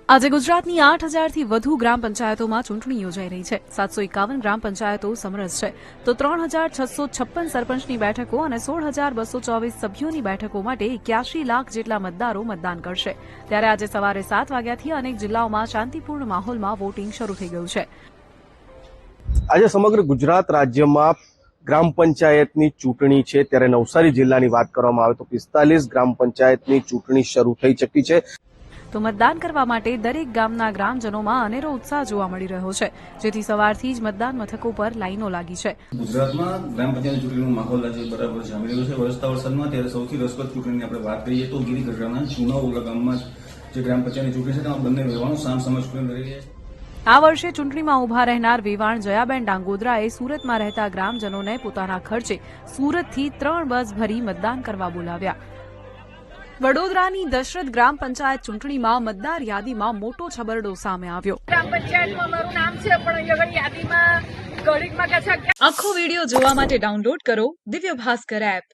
આજે ગુજરાતની 8,000થી વધુ ગ્રામ પંચાયતોમાં ચૂંટણી યોજાઈ રહી છે। 751 ગ્રામ પંચાયતો સમરસ છે, તો 3,656 સરપંચની બેઠકો અને 16,224 સભ્યોની બેઠકો માટે 81 લાખ જેટલા મતદારો મતદાન કરશે। ત્યારે આજે સવારે 7 વાગ્યાથી અનેક જિલ્લાઓમાં શાંતિપૂર્ણ માહોલમાં વોટિંગ શરૂ થઈ ગયું છે। આજે સમગ્ર ગુજરાત રાજ્યમાં ગ્રામ પંચાયતની ચૂંટણી છે, ત્યારે નવસારી જિલ્લાની વાત કરવામાં આવે તો 45 ગ્રામ પંચાયતની ચૂંટણી શરૂ થઈ ચૂકી છે। તો મતદાન કરવા માટે દરેક ગામના ગ્રામજનોમાં અનેરો ઉત્સાહ જોવા મળી રહ્યો છે, જેથી સવારથી જ મતદાન મથકો પર લાઈનો લાગી છે। ગુજરાતમાં ગ્રામ પંચાયત ચૂંટણીનો માહોલ આજે બરાબર જામી રહ્યો છે। વરસતા વરસાદમાં ત્યારે સૌથી રસપ્રદ ચૂંટણીની આપણે વાત કરીએ તો ગીરી ગઢડાના ચુનાવ ગામમાં જે ગ્રામ પંચાયતની ચૂંટણી છે તેમાં બંને વહેવાનો સામસામે ચૂંટણી લડી રહ્યા છે। આ વર્ષે ચૂંટણીમાં ઉભા રહેનાર વેવાણ જયાબેન ડાંગોદરાએ સુરતમાં રહેતા ગ્રામજનોને પોતાના ખર્ચે સુરતથી 3 બસ ભરી મતદાન કરવા બોલાવ્યા। વડોદરાની દશરથ ગ્રામ પંચાયત ચૂંટણીમાં મતદાર યાદીમાં મોટો છબરડો સામે આવ્યો। ગ્રામ પંચાયતમાં મારું નામ છે, પણ અહીંયા યાદીમાં ઘડીકમાં કે છે। આખો વિડીયો જોવા માટે ડાઉનલોડ કરો દિવ્ય ભાસ્કર એપ।